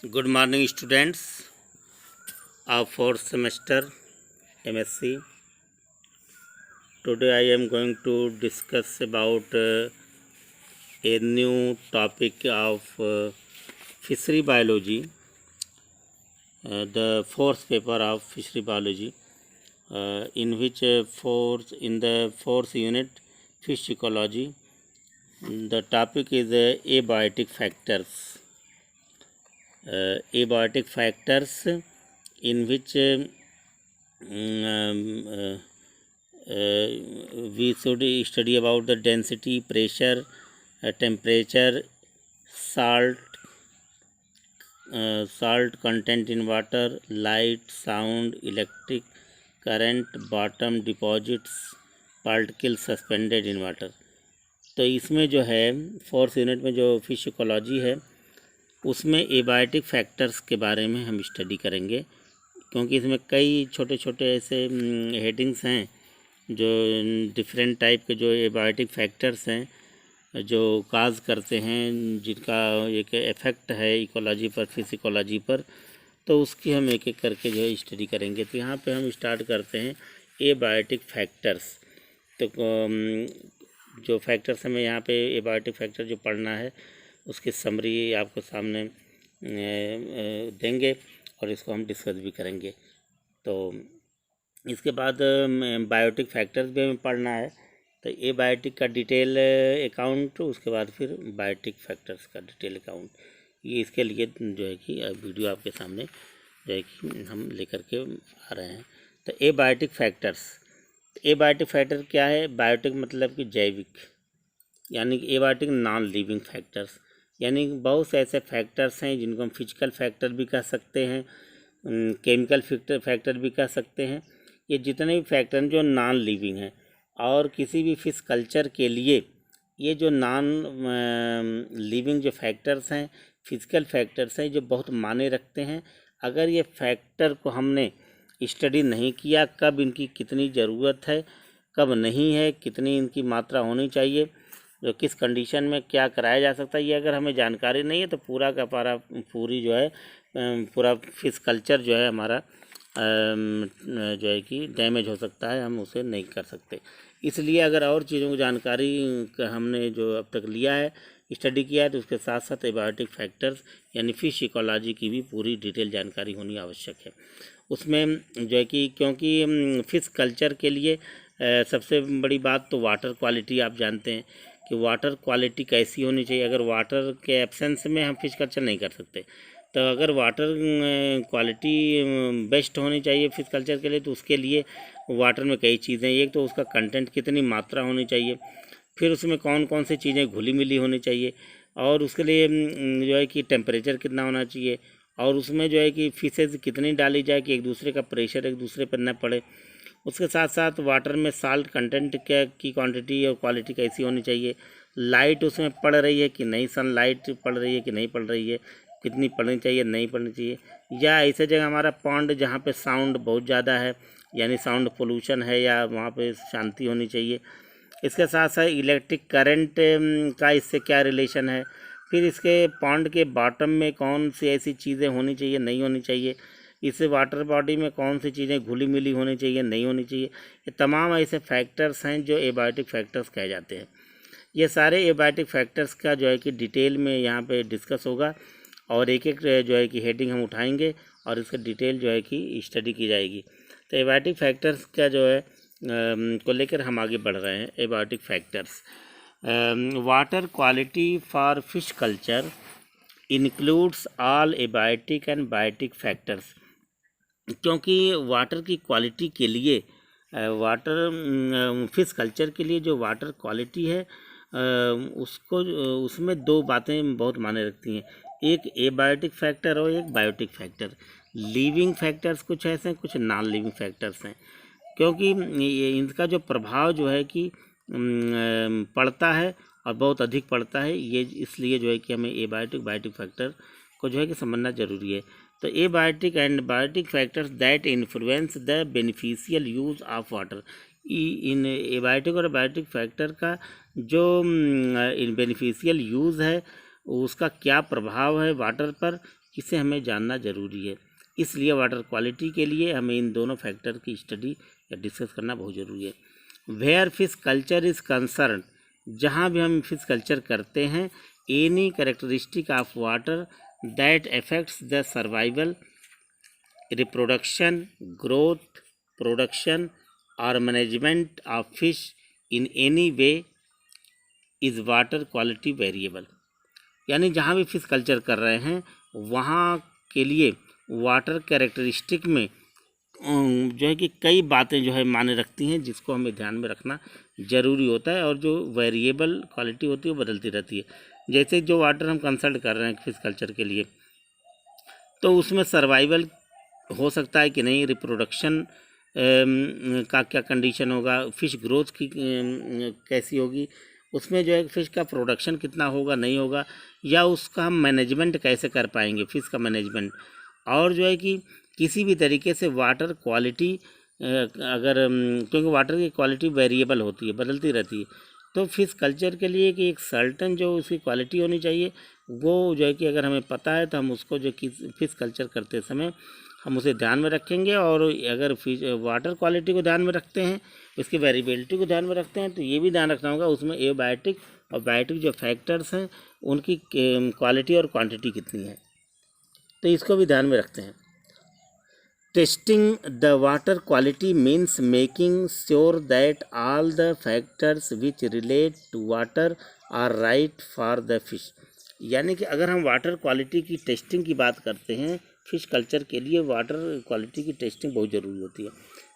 Good morning, students of fourth semester MSc. Today I am going to discuss about a new topic of fishery biology, the fourth paper of fishery biology, in which in the fourth unit, fish ecology, the topic is abiotic factors. Abiotic factors in which we should study about the density, pressure, temperature, salt content in water, light, sound, electric current, bottom deposits, particles suspended in water. तो इसमें जो है fourth unit में जो fish ecology है उसमें abiotic factors के बारे में हम स्टडी करेंगे, क्योंकि इसमें कई छोटे छोटे ऐसे हेडिंग्स हैं जो डिफरेंट टाइप के जो एबायोटिक फैक्टर्स हैं जो काज करते हैं, जिनका एक इफ़ेक्ट है इकोलॉजी पर, फिश इकोलॉजी पर। तो उसकी हम एक एक करके जो है स्टडी करेंगे। तो यहाँ पे हम स्टार्ट करते हैं एबायोटिक फैक्टर्स। तो जो फैक्टर्स हमें यहाँ पे एबायोटिक फैक्टर जो पढ़ना है उसकी समरी आपको सामने देंगे और इसको हम डिस्कस भी करेंगे। तो इसके बाद बायोटिक फैक्टर्स भी हमें पढ़ना है, तो एबायोटिक का डिटेल अकाउंट, उसके बाद फिर बायोटिक फैक्टर्स का डिटेल अकाउंट। ये इसके लिए जो है कि वीडियो आपके सामने जो है कि हम लेकर के आ रहे हैं। तो एबायोटिक फैक्टर्स, एबायोटिक फैक्टर क्या है? बायोटिक मतलब कि जैविक, यानी कि एबायोटिक नॉन लिविंग फैक्टर्स, यानी बहुत से ऐसे फैक्टर्स हैं जिनको हम फिजिकल फैक्टर भी कह सकते हैं, केमिकल फैक्टर भी कह सकते हैं। ये जितने भी फैक्टर हैं जो नॉन लिविंग हैं, और किसी भी फिश कल्चर के लिए ये जो नॉन लिविंग जो फैक्टर्स हैं, फिजिकल फैक्टर्स हैं, जो बहुत मायने रखते हैं। अगर ये फैक्टर को हमने स्टडी नहीं किया, कब इनकी कितनी ज़रूरत है, कब नहीं है, कितनी इनकी मात्रा होनी चाहिए, जो किस कंडीशन में क्या कराया जा सकता है, ये अगर हमें जानकारी नहीं है तो पूरा का पूरी जो है पूरा फिश कल्चर जो है हमारा जो है कि डैमेज हो सकता है, हम उसे नहीं कर सकते। इसलिए अगर और चीज़ों की जानकारी हमने जो अब तक लिया है, स्टडी किया है, तो उसके साथ साथ एबायोटिक फैक्टर्स यानी फिश इकोलॉजी की भी पूरी डिटेल जानकारी होनी आवश्यक है। उसमें जो है कि क्योंकि फिश कल्चर के लिए सबसे बड़ी बात तो वाटर क्वालिटी, आप जानते हैं कि वाटर क्वालिटी कैसी होनी चाहिए। अगर वाटर के एब्सेंस में हम फिश कल्चर नहीं कर सकते, तो अगर वाटर क्वालिटी बेस्ट होनी चाहिए फिश कल्चर के लिए, तो उसके लिए वाटर में कई चीज़ें, एक तो उसका कंटेंट कितनी मात्रा होनी चाहिए, फिर उसमें कौन कौन सी चीज़ें घुली मिली होनी चाहिए, और उसके लिए जो है कि टेम्परेचर कितना होना चाहिए, और उसमें जो है कि फिशेज कितनी डाली जाए कि एक दूसरे का प्रेशर एक दूसरे पर न पड़े। उसके साथ साथ वाटर में साल्ट कंटेंट की क्वांटिटी और क्वालिटी कैसी होनी चाहिए, लाइट उसमें पड़ रही है कि नहीं, सनलाइट पड़ रही है कि नहीं पड़ रही है, कितनी पड़नी चाहिए, नहीं पड़नी चाहिए। या ऐसे जगह हमारा पॉन्ड जहाँ पे साउंड बहुत ज़्यादा है, यानी साउंड पोल्यूशन है, या वहाँ पे शांति होनी चाहिए। इसके साथ साथ इलेक्ट्रिक करंट का इससे क्या रिलेशन है, फिर इसके पॉन्ड के बॉटम में कौन सी ऐसी चीज़ें होनी चाहिए, नहीं होनी चाहिए, इस वाटर बॉडी में कौन सी चीज़ें घुली मिली होनी चाहिए, नहीं होनी चाहिए। ये तमाम ऐसे फैक्टर्स हैं जो एबायोटिक फैक्टर्स कहे जाते हैं। ये सारे एबायोटिक फैक्टर्स का जो है कि डिटेल में यहाँ पे डिस्कस होगा, और एक एक जो है कि हेडिंग हम उठाएंगे और इसका डिटेल जो है कि स्टडी की जाएगी। तो एबायोटिक फैक्टर्स का जो है को लेकर हम आगे बढ़ रहे हैं। Abiotic factors, water quality for fish culture includes all abiotic and biotic factors, क्योंकि वाटर की क्वालिटी के लिए वाटर फिश कल्चर के लिए जो वाटर क्वालिटी है उसको उसमें दो बातें बहुत मायने रखती हैं, एक एबायोटिक फैक्टर और एक बायोटिक फैक्टर। लिविंग फैक्टर्स कुछ ऐसे हैं, कुछ नॉन लिविंग फैक्टर्स हैं, क्योंकि इनका जो प्रभाव जो है कि पड़ता है और बहुत अधिक पड़ता है, ये इसलिए जो है कि हमें एबायोटिक बायोटिक फैक्टर को जो है कि समझना ज़रूरी है। तो abiotic and biotic factors that influence the beneficial use of water, इन एबायोटिक और बायोटिक फैक्टर का जो बेनिफिशियल यूज़ है उसका क्या प्रभाव है वाटर पर, इसे हमें जानना ज़रूरी है। इसलिए वाटर क्वालिटी के लिए हमें इन दोनों फैक्टर की स्टडी या डिस्कस करना बहुत ज़रूरी है। Where fish culture is concern, जहाँ भी हम फिश कल्चर करते हैं, any characteristic of water that affects the survival, reproduction, growth, production और management of fish in any way is water quality variable. यानी जहाँ भी फिश कल्चर कर रहे हैं वहाँ के लिए वाटर कैरेक्टरिस्टिक में जो है कि कई बातें जो है माने रखती हैं, जिसको हमें ध्यान में रखना ज़रूरी होता है। और जो वेरिएबल क्वालिटी होती है वो बदलती रहती है। जैसे जो वाटर हम कंसल्ट कर रहे हैं फिश कल्चर के लिए, तो उसमें सर्वाइवल हो सकता है कि नहीं, रिप्रोडक्शन का क्या कंडीशन होगा, फिश ग्रोथ की कैसी होगी, उसमें जो है फिश का प्रोडक्शन कितना होगा नहीं होगा, या उसका हम मैनेजमेंट कैसे कर पाएंगे, फिश का मैनेजमेंट। और जो है कि किसी भी तरीके से वाटर क्वालिटी अगर क्योंकि वाटर की क्वालिटी वेरिएबल होती है, बदलती रहती है, तो फिश कल्चर के लिए कि एक सर्टन जो उसकी क्वालिटी होनी चाहिए, वो जो है कि अगर हमें पता है तो हम उसको जो कि फिश कल्चर करते समय हम उसे ध्यान में रखेंगे। और अगर फिश वाटर क्वालिटी को ध्यान में रखते हैं, उसकी वेरिएबिलिटी को ध्यान में रखते हैं, तो ये भी ध्यान रखना होगा उसमें एबायोटिक और बायोटिक जो फैक्टर्स हैं उनकी क्वालिटी और क्वांटिटी कितनी है, तो इसको भी ध्यान में रखते हैं। Testing the water quality means making sure that all the factors which relate to water are right for the fish. यानी कि अगर हम वाटर क्वालिटी की टेस्टिंग की बात करते हैं फिश कल्चर के लिए, वाटर क्वालिटी की टेस्टिंग बहुत ज़रूरी होती है।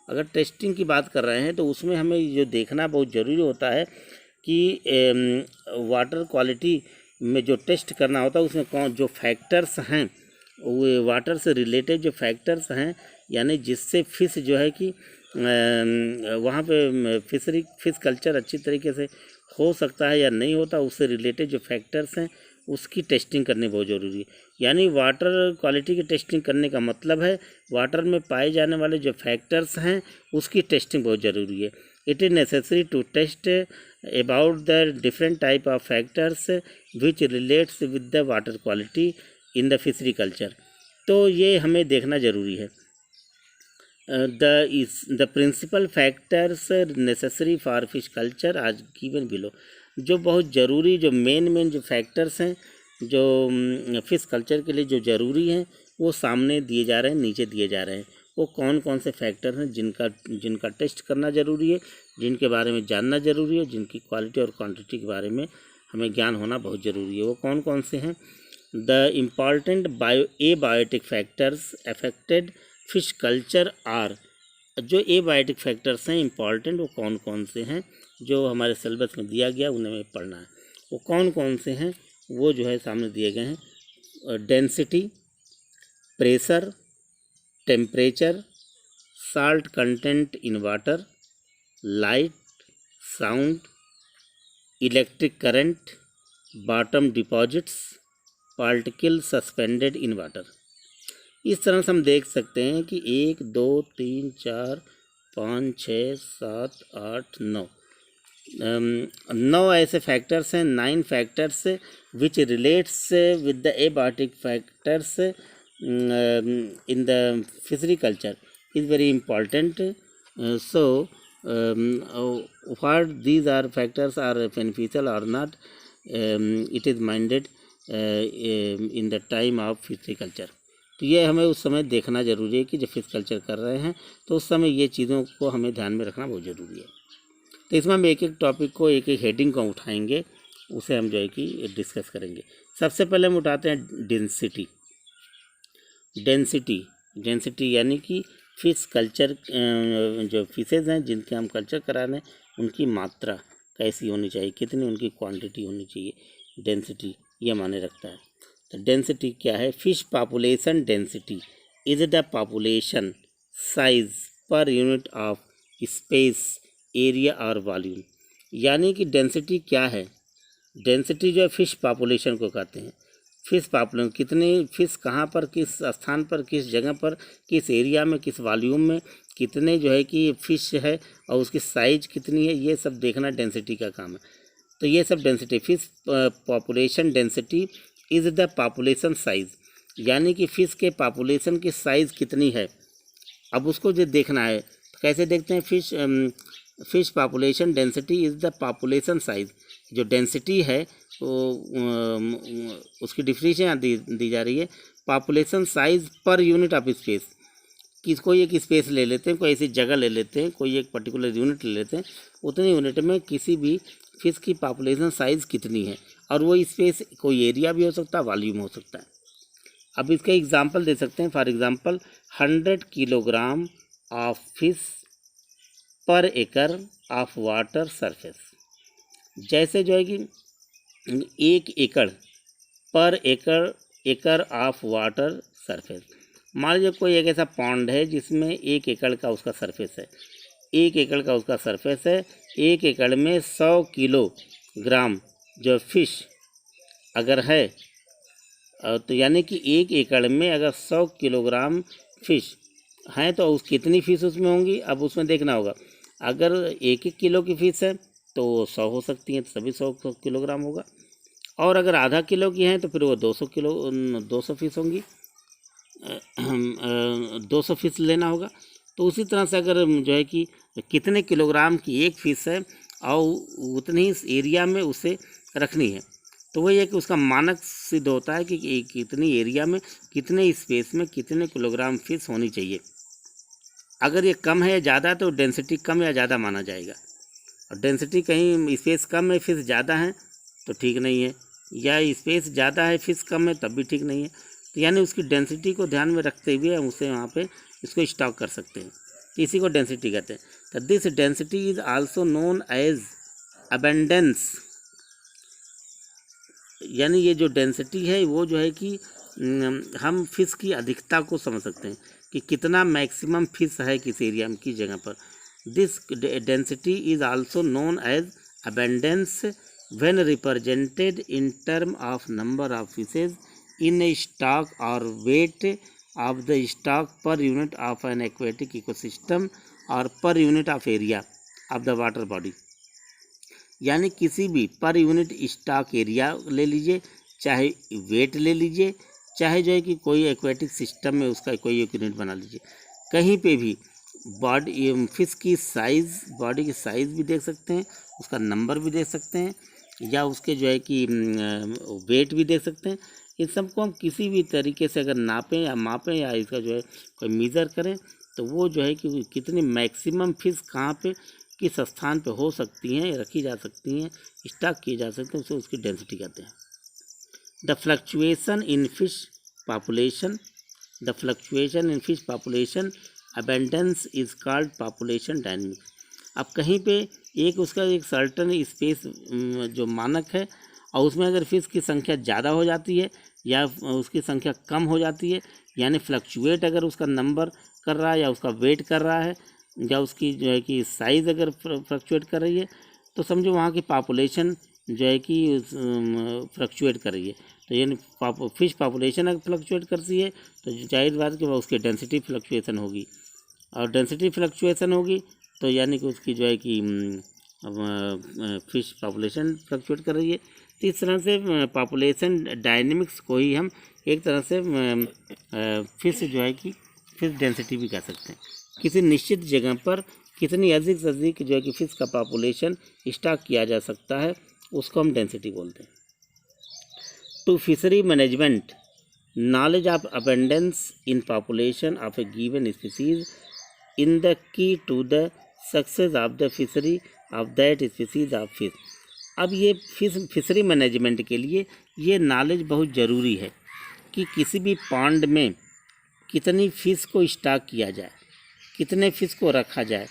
अगर टेस्टिंग की बात कर रहे हैं तो उसमें हमें जो देखना बहुत ज़रूरी होता है कि वाटर क्वालिटी में जो टेस्ट करना होता है उसमें कौन जो फैक्टर्स हैं, वो वाटर से रिलेटेड जो फैक्टर्स हैं, यानी जिससे फिश जो है कि वहाँ पे फिश कल्चर अच्छी तरीके से हो सकता है या नहीं होता, उससे रिलेटेड जो फैक्टर्स हैं उसकी टेस्टिंग करनी बहुत ज़रूरी है। यानी वाटर क्वालिटी की टेस्टिंग करने का मतलब है वाटर में पाए जाने वाले जो फैक्टर्स हैं उसकी टेस्टिंग बहुत ज़रूरी है। It is necessary to test about the different type of factors which relates with the water quality in the fishery culture. तो ये हमें देखना ज़रूरी है। The principal factors necessary for fish culture आज गिवन बिलो। जो बहुत ज़रूरी जो मेन जो फैक्टर्स हैं जो फिश कल्चर के लिए जो ज़रूरी हैं वो सामने दिए जा रहे हैं, नीचे दिए जा रहे हैं। वो कौन कौन से फैक्टर हैं जिनका टेस्ट करना ज़रूरी है, जिनके बारे में जानना ज़रूरी है, जिनकी क्वालिटी और क्वांटिटी के बारे में हमें ज्ञान होना बहुत ज़रूरी है। वो कौन कौन से हैं? The important abiotic factors affected fish culture are. जो एबायोटिक फैक्टर्स हैं इम्पॉर्टेंट, वो कौन कौन से हैं जो हमारे सिलेबस में दिया गया उन्हें हमें पढ़ना है। वो कौन कौन से हैं वो जो है सामने दिए गए हैं। Density, pressure, temperature, salt content in water, light, sound, electric current, bottom deposits, particle suspended in water. इस तरह से हम देख सकते हैं कि 1 2 3 4 5 6 7 8 9 ऐसे फैक्टर्स हैं, 9 factors which relates with the abiotic factors in the fishery culture is very important. So what these are factors are beneficial or not, it is minded in the time of fishery culture. तो ये हमें उस समय देखना ज़रूरी है कि जब फिश कल्चर कर रहे हैं तो उस समय ये चीज़ों को हमें ध्यान में रखना बहुत ज़रूरी है। तो इसमें हम एक एक टॉपिक को एक एक हेडिंग को उठाएंगे, उसे हम जो है कि डिस्कस करेंगे। सबसे पहले हम उठाते हैं डेंसिटी। डेंसिटी यानी कि फिश कल्चर जो फिशेज़ हैं जिनके हम कल्चर करा रहे हैं उनकी मात्रा कैसी होनी चाहिए, कितनी उनकी क्वांटिटी होनी चाहिए, डेंसिटी ये माने रखता है। तो डेंसिटी क्या है? Fish population density is the population size पर यूनिट ऑफ स्पेस, एरिया और वॉल्यूम। यानी कि डेंसिटी क्या है? डेंसिटी जो है फिश पॉपुलेशन को कहते हैं। फिश पॉपुलेशन कितने फिश कहाँ पर, किस स्थान पर, किस जगह पर, किस एरिया में, किस वॉल्यूम में कितने जो है कि फिश है और उसकी साइज कितनी है, ये सब देखना डेंसिटी का काम है। तो ये सब density, fish population density is the population size, यानी कि फ़िश के पॉपुलेशन की साइज़ कितनी है, अब उसको जो देखना है। तो कैसे देखते हैं? Fish population density is the population size, जो डेंसिटी है वो उसकी डिफिनीशन यहाँ दी जा रही है, पॉपुलेशन साइज़ पर यूनिट ऑफ स्पेस। कि कोई एक स्पेस ले लेते हैं, कोई ऐसी जगह ले लेते हैं, कोई एक पर्टिकुलर यूनिट ले लेते हैं, उतनी यूनिट में किसी भी फिश की पॉपुलेशन साइज़ कितनी है, और वो स्पेस कोई एरिया भी हो सकता है, वॉल्यूम हो सकता है। अब इसका एग्जांपल दे सकते हैं। For example 100 kilogram of fish पर एकड़ ऑफ वाटर सरफेस। जैसे जो है कि 1 एकड़ पर एकड़ ऑफ वाटर सरफेस। मान लीजिए कोई एक ऐसा पॉन्ड है जिसमें 1 एकड़ का उसका सरफेस है, 1 एकड़ का उसका सरफेस है, 1 एकड़ में 100 किलोग्राम जो फिश अगर है, तो यानी कि 1 एकड़ में अगर 100 किलोग्राम फिश हैं तो उस कितनी फ़िश उसमें होंगी। अब उसमें देखना होगा, अगर 1-1 किलो की फ़िश है तो 100 हो सकती हैं, तो सभी 100 किलोग्राम होगा, और अगर आधा किलो की हैं तो फिर वो 200 फ़िश होंगी, 200 फ़िश लेना होगा। तो उसी तरह से अगर जो है कि कितने किलोग्राम की एक फ़िश है और उतनी ही एरिया में उसे रखनी है, तो वही है कि उसका मानक सिद्ध होता है कि कितनी एरिया में, कितने स्पेस में कितने किलोग्राम फिश होनी चाहिए। अगर ये कम है या ज़्यादा तो डेंसिटी कम या ज़्यादा माना जाएगा, और डेंसिटी कहीं स्पेस कम है फिश ज़्यादा है तो ठीक नहीं है, या स्पेस ज़्यादा है फिश कम है तब भी ठीक नहीं है। तो यानी उसकी डेंसिटी को ध्यान में रखते हुए हम उसे वहाँ पे इसको स्टॉक कर सकते हैं, तो इसी को डेंसिटी कहते हैं। तो this density is also known as abundance, यानी ये जो डेंसिटी है वो जो है कि हम फिश की अधिकता को समझ सकते हैं कि कितना मैक्सिमम फिश है किस एरिया में, किस जगह पर। This density is also known as abundance when represented in term of number of fishes in a stock और weight of the stock per unit of an aquatic ecosystem और per unit of area of the water body. यानी किसी भी per unit stock area ले लीजिए, चाहे wait ले लीजिए, चाहे जो है कि कोई एक्वेटिक सिस्टम में उसका कोई एक यूनिट बना लीजिए, कहीं पे भी बॉडी फिश की साइज़, बॉडी की साइज़ भी देख सकते हैं, उसका नंबर भी देख सकते हैं, या उसके जो है कि वेट भी देख सकते हैं। इन सबको हम किसी भी तरीके से अगर नापें या मापें या इसका जो है कोई मेज़र करें तो वो जो है कि कितनी मैक्सिमम फिश कहाँ पे किस स्थान पे हो सकती हैं, रखी जा सकती हैं, स्टॉक किए जा सकते हैं, उसे उसकी डेंसिटी कहते हैं। The fluctuation in fish population, the fluctuation in fish population abundance is called population dynamics. अब कहीं पे एक उसका एक सर्टन स्पेस जो मानक है, और उसमें अगर फिश की संख्या ज़्यादा हो जाती है या उसकी संख्या कम हो जाती है, यानी फ्लक्चुएट अगर उसका नंबर कर रहा है या उसका वेट कर रहा है या उसकी जो है कि साइज़ अगर फ्लक्चुएट कर रही है, तो समझो वहाँ की पॉपुलेशन जो है कि फ्लक्चुएट कर रही है। तो यानी फिश पॉपुलेशन अगर फ्लक्चुएट करती है तो जाहिर बात कि उसकी डेंसिटी फ्लक्चुएशन होगी, और डेंसिटी फ्लक्चुएशन होगी तो यानी कि उसकी जो है कि फिश पॉपुलेशन फ्लक्चुएट कर रही है। तो इस तरह से पॉपुलेशन डायनेमिक्स को ही हम एक तरह से फिश जो है कि फिश डेंसिटी भी कह सकते हैं। किसी निश्चित जगह पर कितनी अधिक से अधिक जो है कि फिश का पॉपुलेशन स्टॉक किया जा सकता है, उसको हम डेंसिटी बोलते हैं। To fishery management, knowledge of abundance in population of a given species in the key to the success of the fishery of that species of fish। अब ये फिशरी मैनेजमेंट के लिए ये नॉलेज बहुत ज़रूरी है कि किसी भी पॉन्ड में कितनी फ़िश को स्टॉक किया जाए, कितने फ़िश को रखा जाए।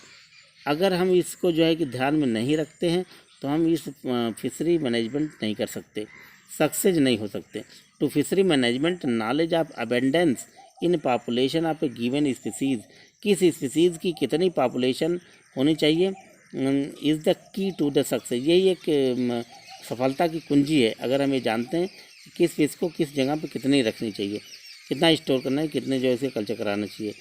अगर हम इसको जो है कि ध्यान में नहीं रखते हैं तो हम इस फिशरी मैनेजमेंट नहीं कर सकते, सक्सेस नहीं हो सकते। To fishery management knowledge of abundance in population of a given species, किस स्पीसीज़ की कितनी पॉपुलेशन होनी चाहिए, is the key to the success. यही एक सफलता की कुंजी है। अगर हम ये जानते हैं कि किस फिश को किस जगह पे कितनी रखनी चाहिए, कितना स्टोर करना है, कितने जो है इसे कल्चर कराना चाहिए,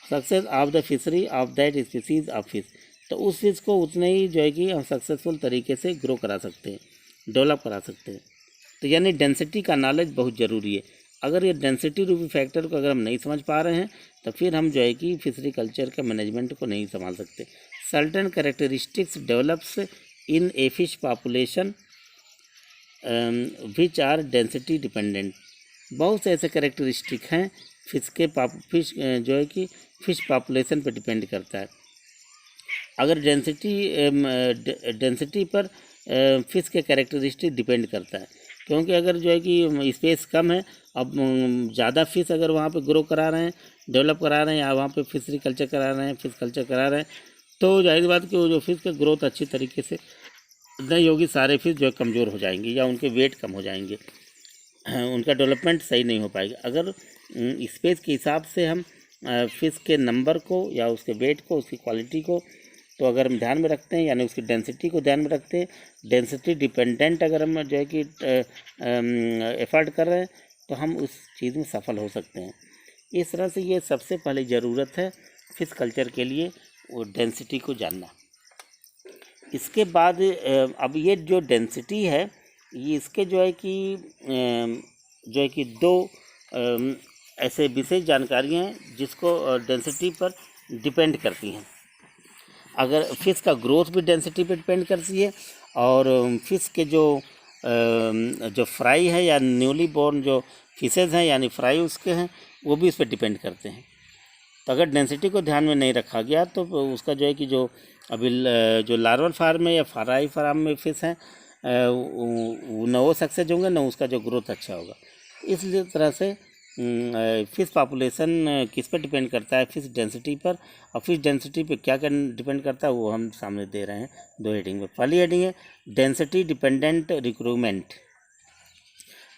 success of the fishery of that species of fish, तो उस फिश को उतने ही जो है कि हम सक्सेसफुल तरीके से ग्रो करा सकते हैं। डेवलप करा सकते हैं। तो यानी डेंसिटी का नॉलेज बहुत ज़रूरी है। अगर ये डेंसिटी रूपी फैक्टर को अगर हम नहीं समझ पा रहे हैं तो फिर हम जो है कि फिशरी कल्चर के मैनेजमेंट को नहीं संभाल सकते। Certain characteristics develops in a fish population which are density dependent. बहुत से ऐसे कैरेक्टरिस्टिक हैं फिश जो है कि फिश पॉपुलेशन पर डिपेंड करता है। अगर डेंसिटी पर फिश के कैरेक्टरिस्टिक डिपेंड करता है, क्योंकि अगर जो है कि स्पेस कम है, अब ज़्यादा फिश अगर वहाँ पे ग्रो करा रहे हैं, डेवलप करा रहे हैं या वहाँ पे फिशरी कल्चर करा रहे हैं, फिश कल्चर करा रहे हैं, तो जाहिर बात कि वो जो फिश का ग्रोथ अच्छी तरीके से नहीं होगी, सारे फिश जो है कमज़ोर हो जाएंगे या उनके वेट कम हो जाएंगे, उनका डेवलपमेंट सही नहीं हो पाएगा। अगर स्पेस के हिसाब से हम फिश के नंबर को या उसके वेट को, उसकी क्वालिटी को तो अगर हम ध्यान में रखते हैं, यानी उसकी डेंसिटी को ध्यान में रखते हैं, डेंसिटी डिपेंडेंट अगर हम जो है कि एफर्ट कर रहे हैं तो हम उस चीज़ में सफल हो सकते हैं। इस तरह से ये सबसे पहले ज़रूरत है फिश कल्चर के लिए वो डेंसिटी को जानना। इसके बाद अब ये जो डेंसिटी है ये इसके जो है कि दो ऐसे विशेष जानकारियाँ हैं जिसको डेंसिटी पर डिपेंड करती हैं। अगर फिश का ग्रोथ भी डेंसिटी पे डिपेंड करती है और फिश के जो फ्राई है या न्यूली बोर्न जो फिशेज हैं यानी फ्राई उसके हैं वो भी इस पर डिपेंड करते हैं। तो अगर डेंसिटी को ध्यान में नहीं रखा गया तो उसका जो है कि जो अभी जो लार्वल फार्म में या फ्राई फार्म में फिश हैं न वो सक्सेस होंगे न उसका जो ग्रोथ अच्छा होगा। इसलिए तरह से फिश पॉपुलेशन किस पर डिपेंड करता है? फिश डेंसिटी पर। और फिश डेंसिटी पे क्या क्या डिपेंड करता है वो हम सामने दे रहे हैं दो हेडिंग में। पहली हेडिंग है density dependent recruitment.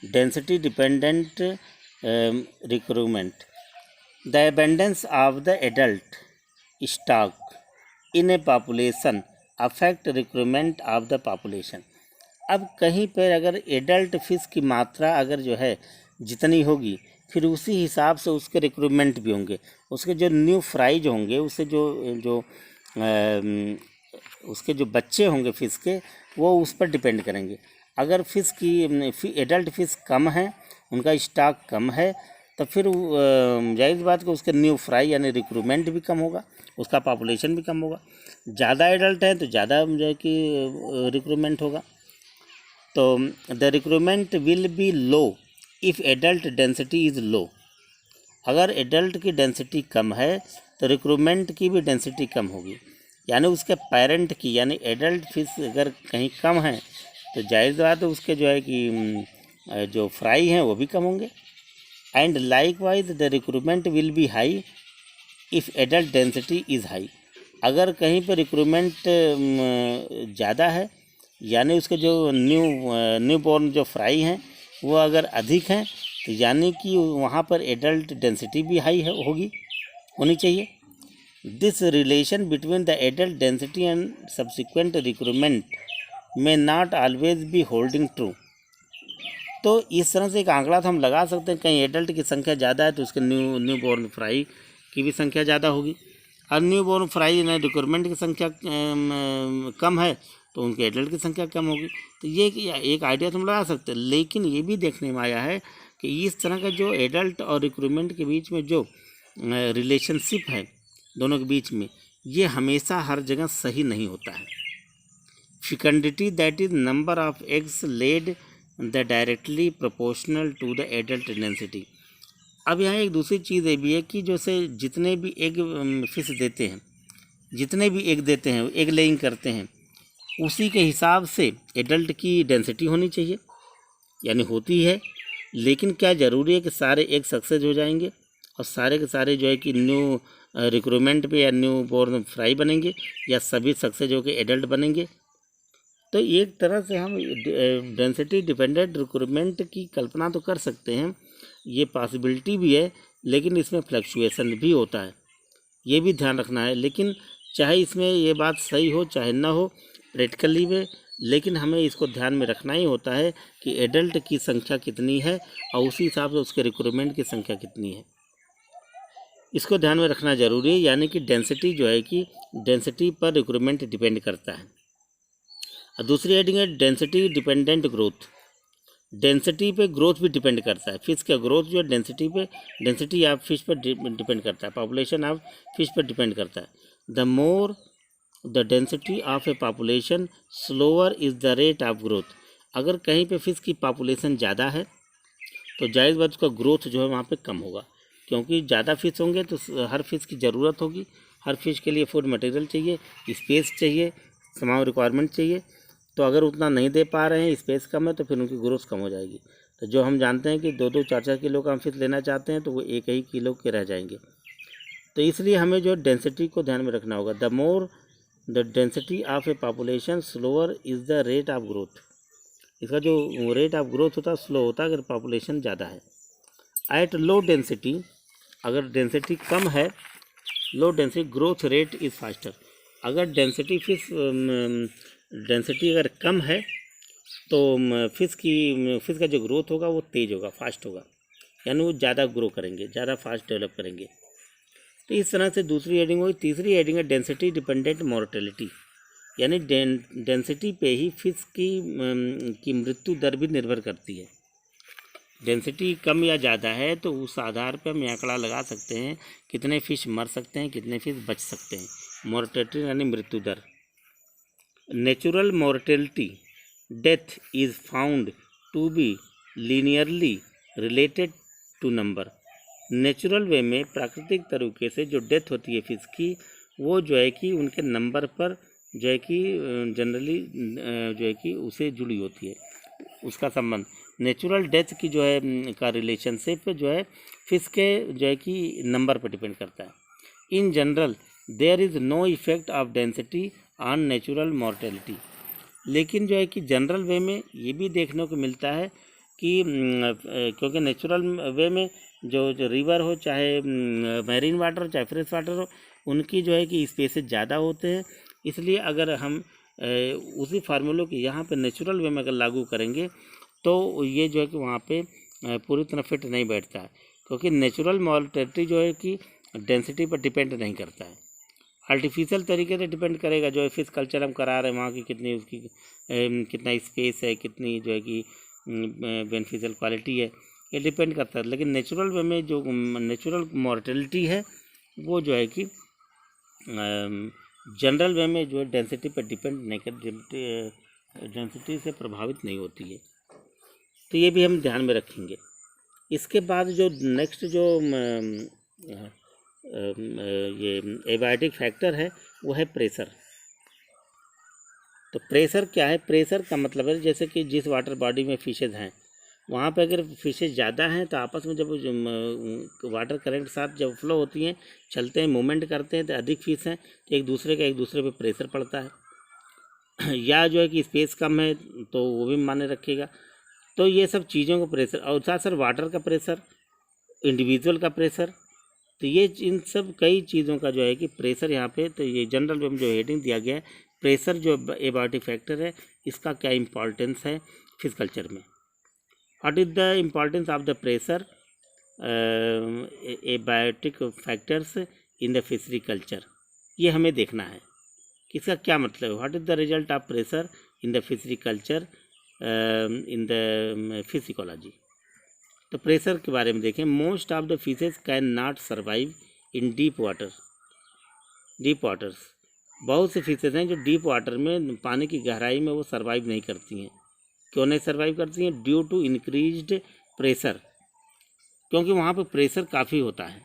Density dependent recruitment, the abundance of the adult stock in A population affect recruitment of the population. अब कहीं पर अगर एडल्ट फिश की मात्रा अगर जो है जितनी होगी फिर उसी हिसाब से उसके रिक्रूटमेंट भी होंगे। उसके जो न्यू फ्राई जो होंगे उससे उसके जो बच्चे होंगे फ़िश के वो उस पर डिपेंड करेंगे। अगर फ़िश की एडल्ट फ़िश कम है, उनका स्टॉक कम है, तो फिर जाहिर बात कि उसके न्यू फ्राई यानी रिक्रूटमेंट भी कम होगा, उसका पॉपुलेशन भी कम होगा। ज़्यादा एडल्ट है तो ज़्यादा जो है कि रिक्रूटमेंट होगा। तो the recruitment will be low if adult density is low. अगर एडल्ट की डेंसिटी कम है तो रिक्रूटमेंट की भी डेंसिटी कम होगी, यानी उसके पेरेंट की यानी एडल्ट फिश अगर कहीं कम है तो जाहिर बात है उसके जो है कि जो फ्राई हैं वो भी कम होंगे। And like wise the recruitment will be high if adult density is high. अगर कहीं पर रिक्रूटमेंट ज़्यादा है यानी उसके जो न्यू बॉर्न जो फ्राई हैं वो अगर अधिक हैं तो यानी कि वहाँ पर एडल्ट डेंसिटी भी हाई होनी चाहिए। This relation between the adult density and subsequent recruitment may not always be holding true. तो इस तरह से एक आंकड़ा तो हम लगा सकते हैं, कहीं एडल्ट की संख्या ज़्यादा है तो उसके न्यू बॉर्न फ्राई की भी संख्या ज़्यादा होगी, और न्यू बॉर्न फ्राई में रिक्रूटमेंट की संख्या कम है तो उनके एडल्ट की संख्या कम होगी। तो ये एक आइडिया तो हम लगा सकते हैं, लेकिन ये भी देखने में आया है कि इस तरह का जो एडल्ट और रिक्रूटमेंट के बीच में जो रिलेशनशिप है दोनों के बीच में, ये हमेशा हर जगह सही नहीं होता है। Fecundity that is number of eggs laid the directly proportional to the adult density. अब यहाँ एक दूसरी चीज़ ये भी है कि जैसे जितने भी एग फिश देते हैं, जितने भी एग देते हैं, एग लेइंग करते हैं, उसी के हिसाब से एडल्ट की डेंसिटी होनी चाहिए, यानी होती है। लेकिन क्या ज़रूरी है कि सारे एग सक्सेस हो जाएंगे और सारे के सारे जो है कि न्यू रिक्रूटमेंट पे या न्यू बॉर्न फ्राई बनेंगे, या सभी सक्सेस हो के एडल्ट बनेंगे? तो एक तरह से हम डेंसिटी डिपेंडेंट रिक्रूटमेंट की कल्पना तो कर सकते हैं, ये पॉसिबिलिटी भी है, लेकिन इसमें फ्लक्चुएशन भी होता है, ये भी ध्यान रखना है। लेकिन चाहे इसमें ये बात सही हो चाहे ना हो प्रैक्टिकली में, लेकिन हमें इसको ध्यान में रखना ही होता है कि एडल्ट की संख्या कितनी है और उसी हिसाब से उसके रिक्रूटमेंट की संख्या कितनी है, इसको ध्यान में रखना ज़रूरी है। यानी कि डेंसिटी जो है कि डेंसिटी पर रिक्रूटमेंट डिपेंड करता है। और दूसरी हेडिंग है डेंसिटी डिपेंडेंट ग्रोथ। डेंसिटी पे ग्रोथ भी डिपेंड करता है, फिश का ग्रोथ जो है डेंसिटी ऑफ फिश पर डिपेंड करता है, पॉपुलेशन ऑफ फिश पर डिपेंड करता है। The more the density of A population slower is the rate of growth. अगर कहीं पे फिश की पॉपुलेशन ज़्यादा है तो जायज़ बात उसका ग्रोथ जो है वहाँ पे कम होगा, क्योंकि ज़्यादा फिश होंगे तो हर फिश की ज़रूरत होगी, हर फिश के लिए फूड मटेरियल चाहिए, स्पेस चाहिए, तमाम रिक्वायरमेंट चाहिए। तो अगर उतना नहीं दे पा रहे हैं, स्पेस कम है, तो फिर उनकी ग्रोथ कम हो जाएगी। तो जो हम जानते हैं कि 2-2 4-4 किलो का हम फिश लेना चाहते हैं तो वो 1 ही किलो के रह जाएंगे। तो इसलिए हमें जो डेंसिटी को ध्यान में रखना होगा। The more the density of A population slower is the rate of growth. इसका जो रेट ऑफ ग्रोथ होता है स्लो होता है अगर पॉपुलेशन ज़्यादा है। एट लो डेंसिटी, अगर डेंसिटी कम है, low density growth rate is faster. अगर डेंसिटी डेंसिटी अगर कम है तो फिश का जो ग्रोथ होगा वो तेज़ होगा, फास्ट होगा, यानी वो ज़्यादा ग्रो करेंगे, ज़्यादा फास्ट डेवलप करेंगे। तो इस तरह से दूसरी हेडिंग होगी। तीसरी हेडिंग है डेंसिटी डिपेंडेंट मोर्टेलिटी, यानी डेंसिटी पे ही फिश की मृत्यु दर भी निर्भर करती है। डेंसिटी कम या ज़्यादा है तो उस आधार पर हम आंकड़ा लगा सकते हैं कितने फिश मर सकते हैं, कितने फिश बच सकते हैं। मोर्टेलिटी यानी मृत्यु दर। Natural mortality death is found to be linearly related to number. Natural way में प्राकृतिक तरीके से जो डेथ होती है फिश की, वो जो है कि उनके नंबर पर जो है कि जनरली जो है कि उसे जुड़ी होती है, उसका संबंध। नेचुरल डेथ की जो है का रिलेशनशिप जो है फिश के जो है कि नंबर पर डिपेंड करता है। In general there is no effect of density on natural mortality. लेकिन जो है कि जनरल वे में ये भी देखने को मिलता है कि क्योंकि नेचुरल वे में जो रिवर हो, चाहे मैरीन वाटर हो, चाहे फ्रेश वाटर हो, उनकी जो है कि स्पेसेस ज़्यादा होते हैं। इसलिए अगर हम उसी फार्मूले को यहाँ पे नेचुरल वे में अगर लागू करेंगे तो ये जो है कि वहाँ पे पूरी तरह फिट नहीं बैठता है, क्योंकि नेचुरल मॉर्टेलिटी जो है कि डेंसिटी पर डिपेंड नहीं करता है, आर्टिफिशियल तरीके से डिपेंड करेगा। जो है फिश कल्चर हम करा रहे हैं वहाँ की कितनी उसकी कितना स्पेस है, कितनी जो है कि बेनिफिशियल क्वालिटी है, ये डिपेंड करता है। लेकिन नेचुरल वे में जो नेचुरल मॉर्टेलिटी है वो जो है कि जनरल वे में जो है डेंसिटी पर डिपेंड नहीं कर, डेंसिटी से प्रभावित नहीं होती है। तो ये भी हम ध्यान में रखेंगे। इसके बाद जो नेक्स्ट जो ये एबायोटिक फैक्टर है वो है प्रेशर। तो प्रेशर क्या है? प्रेशर का मतलब है जैसे कि जिस वाटर बॉडी में फिशेज हैं वहाँ पे अगर फिशेज ज़्यादा हैं तो आपस में जब वाटर करंट साथ जब फ्लो होती हैं, चलते हैं, मूवमेंट करते हैं, तो अधिक फिश हैं तो एक दूसरे पे प्रेशर पड़ता है। या जो है कि स्पेस कम है तो वो भी माने रखेगा। तो ये सब चीज़ों का प्रेशर, और साथ साथ वाटर का प्रेशर, इंडिविजुअल का प्रेशर, तो ये इन सब कई चीज़ों का जो है कि प्रेशर यहाँ पे, तो ये जनरल में जो हेडिंग दिया गया है प्रेशर जो एबायोटिक फैक्टर है, इसका क्या इम्पॉर्टेंस है फिश कल्चर में। What is the importance of the pressure abiotic factors in the fishery culture, ये हमें देखना है कि इसका क्या मतलब है। What is the result of pressure in the fishery culture in the fish ecology. तो प्रेशर के बारे में देखें। Most of the fishes can not survive in deep waters. बहुत से फिशेज हैं जो डीप वाटर में, पानी की गहराई में वो सर्वाइव नहीं करती हैं। क्यों नहीं सर्वाइव करती हैं? ड्यू टू इंक्रीज्ड प्रेशर, क्योंकि वहाँ पे प्रेशर काफ़ी होता है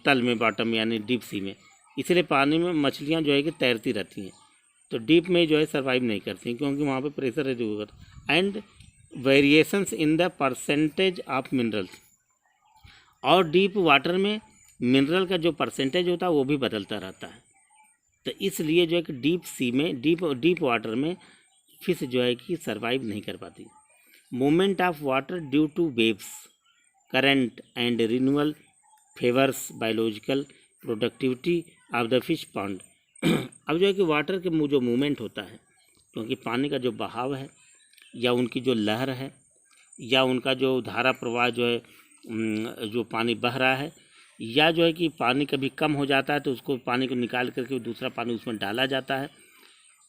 तल में, बॉटम यानी डीप सी में, इसलिए पानी में मछलियाँ जो है कि तैरती रहती हैं। तो डीप में जो है सर्वाइव नहीं करती क्योंकि वहाँ पे प्रेशर है जो। And variations in the percentage of minerals, और डीप वाटर में मिनरल का जो परसेंटेज होता है वो भी बदलता रहता है। तो इसलिए जो है कि डीप सी में, डीप वाटर में फिश जो है कि सर्वाइव नहीं कर पाती। Movement of water due two waves, current and renewal favours biological productivity of the fish pond. अब जो है कि वाटर के जो मूवमेंट होता है, क्योंकि पानी का जो बहाव है या उनकी जो लहर है या उनका जो धारा प्रवाह जो है, जो पानी बह रहा है, या जो है कि पानी कभी कम हो जाता है तो उसको पानी को निकाल करके दूसरा पानी उसमें डाला जाता है,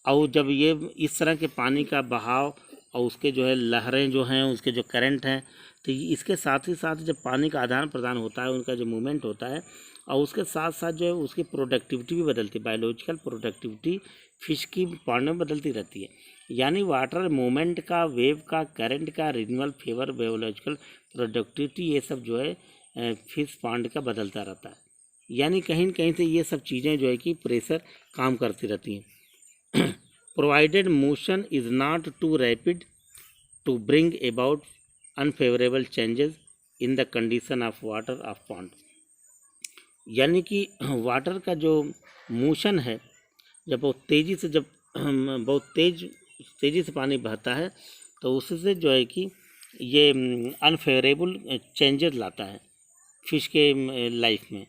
और जब ये इस तरह के पानी का बहाव और उसके जो है लहरें जो हैं, उसके जो करंट हैं, तो इसके साथ ही साथ जब पानी का आदान प्रदान होता है, उनका जो मूवमेंट होता है, और उसके साथ साथ जो है उसकी प्रोडक्टिविटी भी बदलती है। बायोलॉजिकल प्रोडक्टिविटी फिश की पॉन्ड में बदलती रहती है। यानी वाटर मूवमेंट का, वेव का, करंट का, रिन्यूअल फेवर, बायोलॉजिकल प्रोडक्टिविटी, ये सब जो है फिश पॉन्ड का बदलता रहता है। यानी कहीं न कहीं से ये सब चीज़ें जो है कि प्रेशर काम करती रहती हैं। Provided motion is not too rapid to bring about unfavourable changes in the condition of water of pond. यानी कि वाटर का जो मोशन है, जब बहुत तेज़ी से बहुत तेज़ी से पानी बहता है, तो उससे जो है कि ये अनफेवरेबल चेंजेस लाता है फिश के लाइफ में।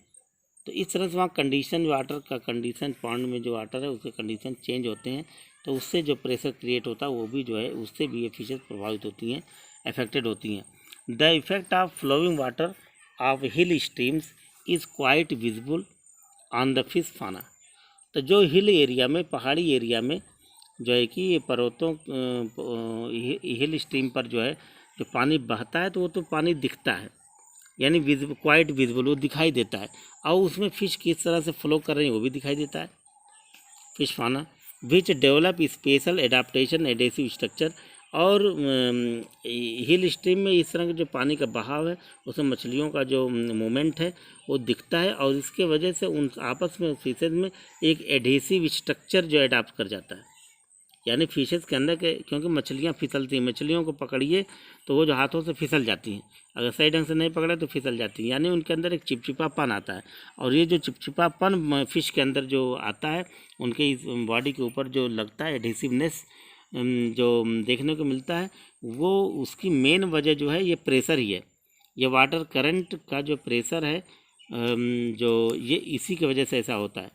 तो इस तरह से वहाँ कंडीशन, वाटर का कंडीशन, पॉन्ड में जो वाटर है उसके कंडीशन चेंज होते हैं, तो उससे जो प्रेशर क्रिएट होता है वो भी जो है उससे भी ये फिशेज प्रभावित होती हैं, अफेक्टेड होती हैं। The effect of flowing water of hill streams is quite visible on the fish fauna. तो जो हिल एरिया में, पहाड़ी एरिया में जो है कि ये पर्वतों, हिल स्ट्रीम पर जो है जो पानी बहता है, तो वो तो पानी दिखता है, यानी विजिबल, क्वाइट विजिबल, वो दिखाई देता है, और उसमें फ़िश किस तरह से फ्लो कर रही है वो भी दिखाई देता है, फिश फाना। Which develop special adaptation adhesive structure. और हिल स्ट्रीम में इस तरह के जो पानी का बहाव है, उसमें मछलियों का जो मूवमेंट है वो दिखता है, और इसके वजह से उन आपस में फिशेज में एक एडेसिव स्ट्रक्चर जो अडाप्ट कर जाता है। यानी फिशेज के अंदर के, क्योंकि मछलियाँ फिसलती हैं, मछलियों को पकड़िए तो वो जो हाथों से फिसल जाती हैं, अगर सही ढंग से नहीं पकड़े तो फिसल जाती हैं, यानी उनके अंदर एक चिपचिपापन आता है। और ये जो चिपचिपापन फिश के अंदर जो आता है, उनके इस बॉडी के ऊपर जो लगता है एडहेसिवनेस जो देखने को मिलता है, वो उसकी मेन वजह जो है ये प्रेशर ही है। ये वाटर करंट का जो प्रेशर है, जो ये इसी की वजह से ऐसा होता है,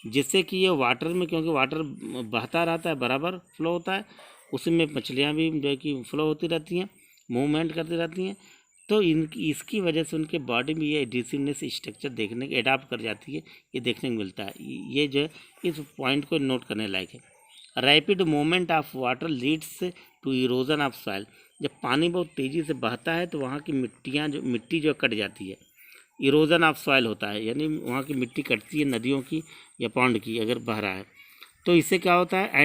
जिससे कि ये वाटर में, क्योंकि वाटर बहता रहता है, बराबर फ्लो होता है, उसमें मछलियाँ भी जो है कि फ्लो होती रहती हैं, मूवमेंट करती रहती हैं, तो इसकी वजह से उनके बॉडी में ये एडिसिवनेस स्ट्रक्चर देखने के अडाप्ट कर जाती है, ये देखने को मिलता है। ये जो है इस पॉइंट को नोट करने लायक है। Rapid movement of water leads to erosion of soil. जब पानी बहुत तेज़ी से बहता है तो वहाँ की मिट्टी जो कट जाती है, इरोजन ऑफ सॉइल होता है, यानी वहाँ की मिट्टी कटती है, नदियों की या पॉन्ड की अगर बह रहा है, तो इससे क्या होता है,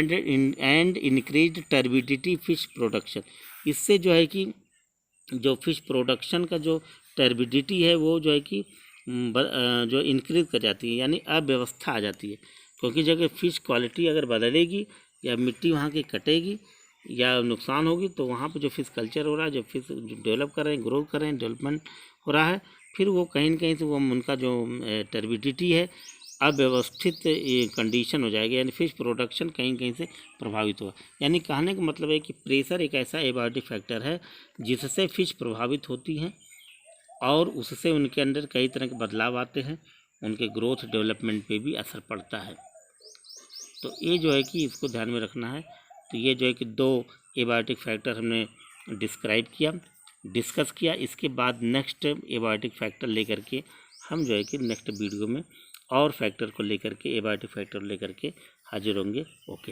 and increase turbidity fish production. इससे जो है कि जो फिश प्रोडक्शन का जो टर्बिडिटी है वो जो है कि जो इंक्रीज कर जाती है, यानी अव्यवस्था आ जाती है, क्योंकि जब फिश क्वालिटी अगर बदलेगी या मिट्टी वहाँ की कटेगी या नुकसान होगी, तो वहाँ पर जो फिश कल्चर हो रहा है, जो फिश डेवलप कर रहे हैं, ग्रो कर रहे हैं, डेवलपमेंट हो रहा है, फिर वो कहीं न कहीं से वो उनका जो टर्बिडिटी है, अव्यवस्थित कंडीशन हो जाएगी, यानी फिश प्रोडक्शन कहीं कहीं से प्रभावित हुआ। यानी कहने का मतलब है कि प्रेशर एक ऐसा एबायोटिक फैक्टर है जिससे फिश प्रभावित होती हैं, और उससे उनके अंदर कई तरह के बदलाव आते हैं, उनके ग्रोथ डेवलपमेंट पे भी असर पड़ता है। तो ये जो है कि इसको ध्यान में रखना है। तो ये जो है कि 2 एबायोटिक फैक्टर हमने डिस्कस किया। इसके बाद नेक्स्ट एबायोटिक फैक्टर लेकर के हम जो है कि नेक्स्ट वीडियो में और फैक्टर को लेकर के, एबायोटिक फैक्टर लेकर के हाजिर होंगे। ओके।